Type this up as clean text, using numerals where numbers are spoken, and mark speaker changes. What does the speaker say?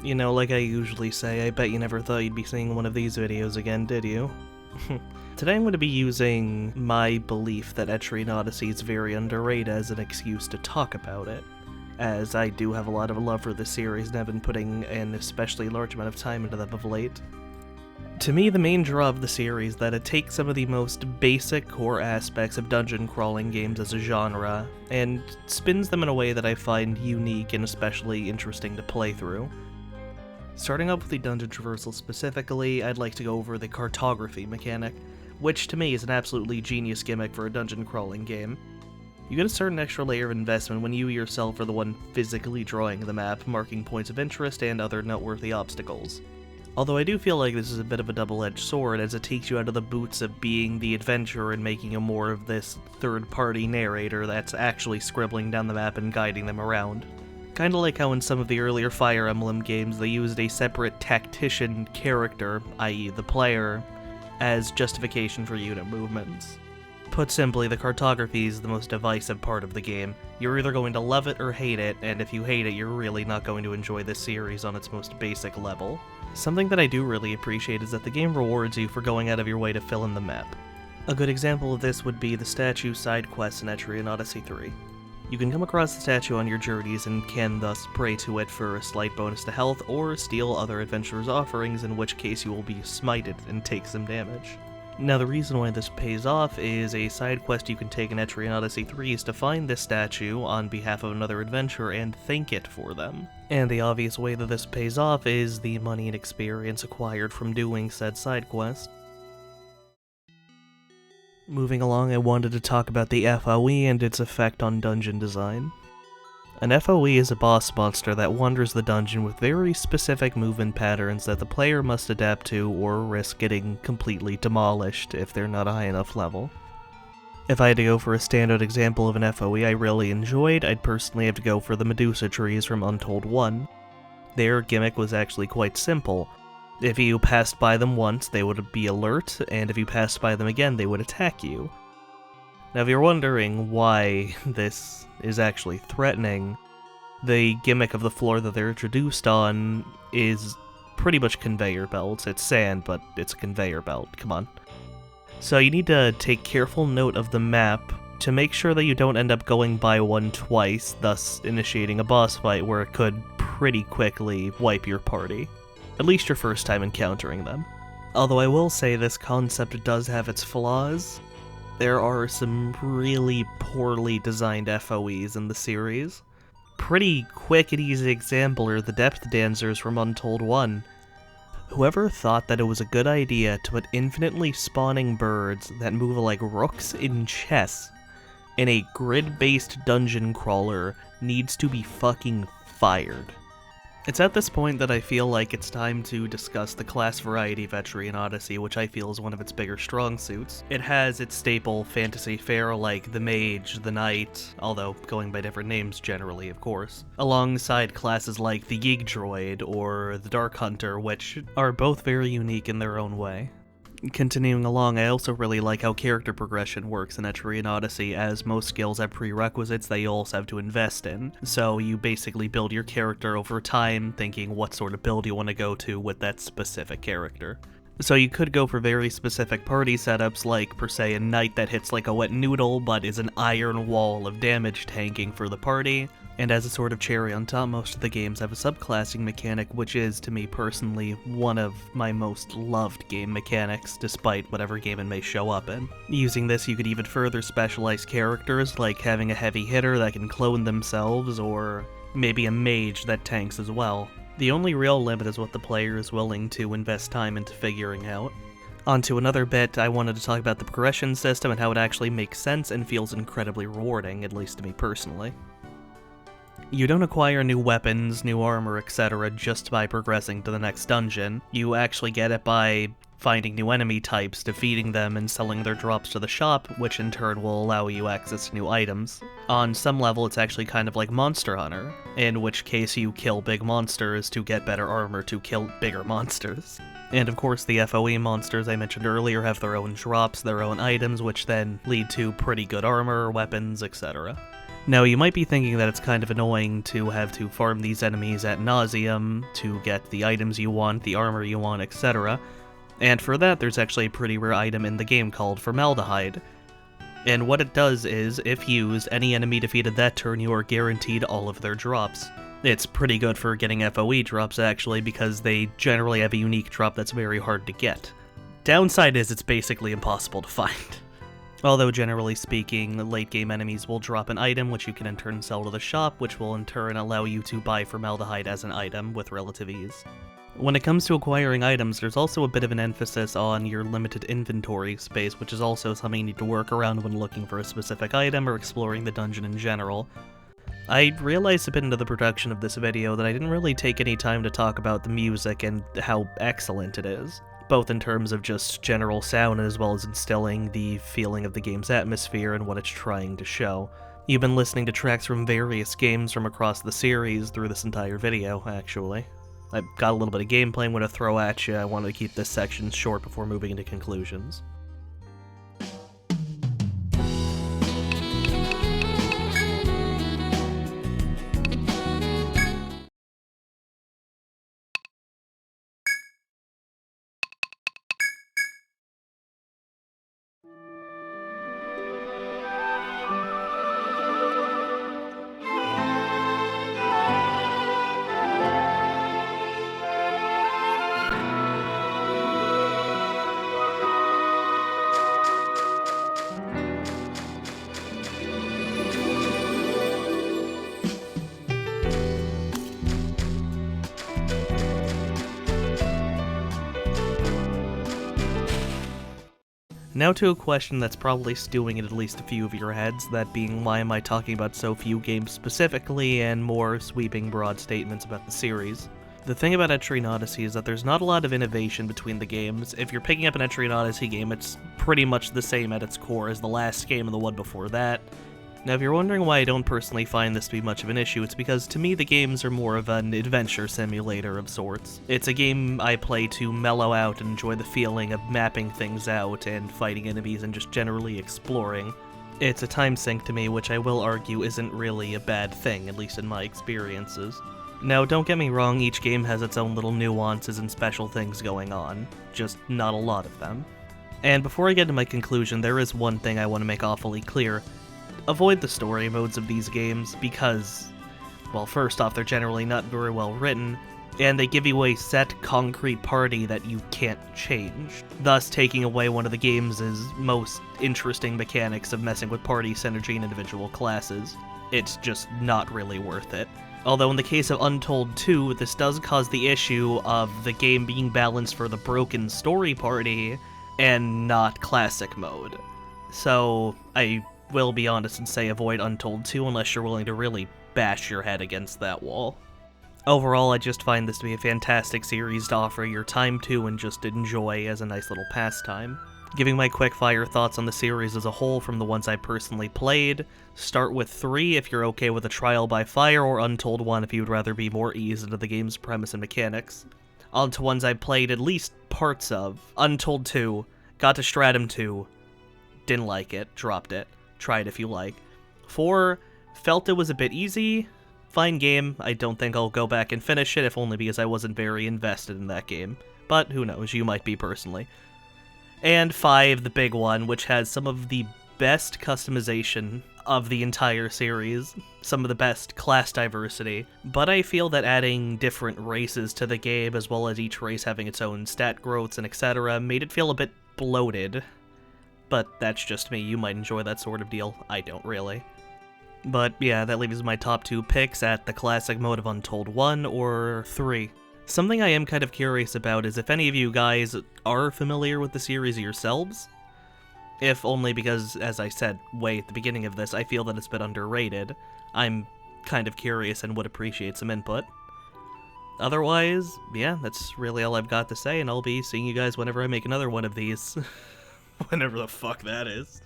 Speaker 1: You know, like I usually say, I bet you never thought you'd be seeing one of these videos again, did you? Today I'm going to be using my belief that Etrian Odyssey is very underrated as an excuse to talk about it, as I do have a lot of love for this series and have been putting an especially large amount of time into them of late. To me, the main draw of the series is that it takes some of the most basic core aspects of dungeon crawling games as a genre, and spins them in a way that I find unique and especially interesting to play through. Starting off with the dungeon traversal specifically, I'd like to go over the cartography mechanic, which to me is an absolutely genius gimmick for a dungeon crawling game. You get a certain extra layer of investment when you yourself are the one physically drawing the map, marking points of interest and other noteworthy obstacles. Although I do feel like this is a bit of a double-edged sword, as it takes you out of the boots of being the adventurer and making you more of this third-party narrator that's actually scribbling down the map and guiding them around. Kinda like how in some of the earlier Fire Emblem games they used a separate tactician character, i.e. the player, as justification for unit movements. Put simply, the cartography is the most divisive part of the game. You're either going to love it or hate it, and if you hate it, you're really not going to enjoy this series on its most basic level. Something that I do really appreciate is that the game rewards you for going out of your way to fill in the map. A good example of this would be the statue side quest in Etrian Odyssey 3. You can come across the statue on your journeys and can thus pray to it for a slight bonus to health, or steal other adventurers' offerings, in which case you will be smited and take some damage. Now the reason why this pays off is a side quest you can take in Etrian Odyssey 3 is to find this statue on behalf of another adventurer and thank it for them. And the obvious way that this pays off is the money and experience acquired from doing said side quest. Moving along, I wanted to talk about the FOE and its effect on dungeon design. An FOE is a boss monster that wanders the dungeon with very specific movement patterns that the player must adapt to or risk getting completely demolished if they're not a high enough level. If I had to go for a standout example of an FOE I really enjoyed, I'd personally have to go for the Medusa trees from Untold 1. Their gimmick was actually quite simple. If you passed by them once, they would be alert, and if you passed by them again, they would attack you. Now if you're wondering why this is actually threatening, the gimmick of the floor that they're introduced on is pretty much conveyor belts. It's sand, but it's a conveyor belt, come on. So you need to take careful note of the map to make sure that you don't end up going by one twice, thus initiating a boss fight where it could pretty quickly wipe your party. At least your first time encountering them. Although I will say this concept does have its flaws. There are some really poorly designed FOEs in the series. Pretty quick and easy example are the Depth Dancers from Untold 1. Whoever thought that it was a good idea to put infinitely spawning birds that move like rooks in chess in a grid-based dungeon crawler needs to be fucking fired. It's at this point that I feel like it's time to discuss the class variety of Etrian Odyssey, which I feel is one of its bigger strong suits. It has its staple fantasy fare like the mage, the knight, although going by different names generally, of course, alongside classes like the Geek Droid or the Dark Hunter, which are both very unique in their own way. Continuing along, I also really like how character progression works in Etrian Odyssey, as most skills have prerequisites that you also have to invest in. So you basically build your character over time, thinking what sort of build you want to go to with that specific character. So you could go for very specific party setups, like per se a knight that hits like a wet noodle but is an iron wall of damage tanking for the party. And as a sort of cherry on top, most of the games have a subclassing mechanic, which is, to me personally, one of my most loved game mechanics, despite whatever game it may show up in. Using this, you could even further specialize characters, like having a heavy hitter that can clone themselves, or maybe a mage that tanks as well. The only real limit is what the player is willing to invest time into figuring out. On to another bit, I wanted to talk about the progression system and how it actually makes sense and feels incredibly rewarding, at least to me personally. You don't acquire new weapons, new armor, etc. just by progressing to the next dungeon. You actually get it by finding new enemy types, defeating them, and selling their drops to the shop, which in turn will allow you access to new items. On some level, it's actually kind of like Monster Hunter, in which case you kill big monsters to get better armor to kill bigger monsters. And of course, the FOE monsters I mentioned earlier have their own drops, their own items, which then lead to pretty good armor, weapons, etc. Now, you might be thinking that it's kind of annoying to have to farm these enemies ad nauseum to get the items you want, the armor you want, etc. And for that, there's actually a pretty rare item in the game called Formaldehyde. And what it does is, if used, any enemy defeated that turn, you are guaranteed all of their drops. It's pretty good for getting FOE drops, actually, because they generally have a unique drop that's very hard to get. Downside is it's basically impossible to find. Although, generally speaking, late-game enemies will drop an item, which you can in turn sell to the shop, which will in turn allow you to buy Formaldehyde as an item with relative ease. When it comes to acquiring items, there's also a bit of an emphasis on your limited inventory space, which is also something you need to work around when looking for a specific item or exploring the dungeon in general. I realized a bit into the production of this video that I didn't really take any time to talk about the music and how excellent it is, both in terms of just general sound as well as instilling the feeling of the game's atmosphere and what it's trying to show. You've been listening to tracks from various games from across the series through this entire video, actually. I've got a little bit of gameplay I'm going to throw at you. I wanted to keep this section short before moving into conclusions. Now to a question that's probably stewing in at least a few of your heads, that being why am I talking about so few games specifically and more sweeping broad statements about the series. The thing about Etrian Odyssey is that there's not a lot of innovation between the games. If you're picking up an Etrian Odyssey game, it's pretty much the same at its core as the last game and the one before that. Now if you're wondering why I don't personally find this to be much of an issue, it's because to me the games are more of an adventure simulator of sorts. It's a game I play to mellow out and enjoy the feeling of mapping things out and fighting enemies and just generally exploring. It's a time sink to me, which I will argue isn't really a bad thing, at least in my experiences. Now don't get me wrong, each game has its own little nuances and special things going on, just not a lot of them. And before I get to my conclusion, there is one thing I want to make awfully clear. Avoid the story modes of these games because, well, first off, they're generally not very well written, and they give you a set, concrete party that you can't change, thus taking away one of the game's most interesting mechanics of messing with party synergy and individual classes. It's just not really worth it. Although in the case of Untold 2, this does cause the issue of the game being balanced for the broken story party and not classic mode. So, I will be honest and say avoid Untold 2 unless you're willing to really bash your head against that wall. Overall, I just find this to be a fantastic series to offer your time to and just enjoy as a nice little pastime. Giving my quick-fire thoughts on the series as a whole from the ones I personally played, start with 3 if you're okay with a trial by fire, or Untold 1 if you would rather be more eased into the game's premise and mechanics. On to ones I played at least parts of. Untold 2, got to Stratum 2, didn't like it, dropped it. Try it if you like. 4, felt it was a bit easy. Fine game. I don't think I'll go back and finish it, if only because I wasn't very invested in that game. But who knows, you might be personally. And 5, the big one, which has some of the best customization of the entire series, some of the best class diversity, but I feel that adding different races to the game, as well as each race having its own stat growths and etc., made it feel a bit bloated. But that's just me, you might enjoy that sort of deal, I don't really. But yeah, that leaves my top 2 picks at the classic mode of Untold 1 or 3. Something I am kind of curious about is if any of you guys are familiar with the series yourselves. If only because, as I said way at the beginning of this, I feel that it's a bit underrated. I'm kind of curious and would appreciate some input. Otherwise, yeah, that's really all I've got to say, and I'll be seeing you guys whenever I make another one of these. Whenever the fuck that is.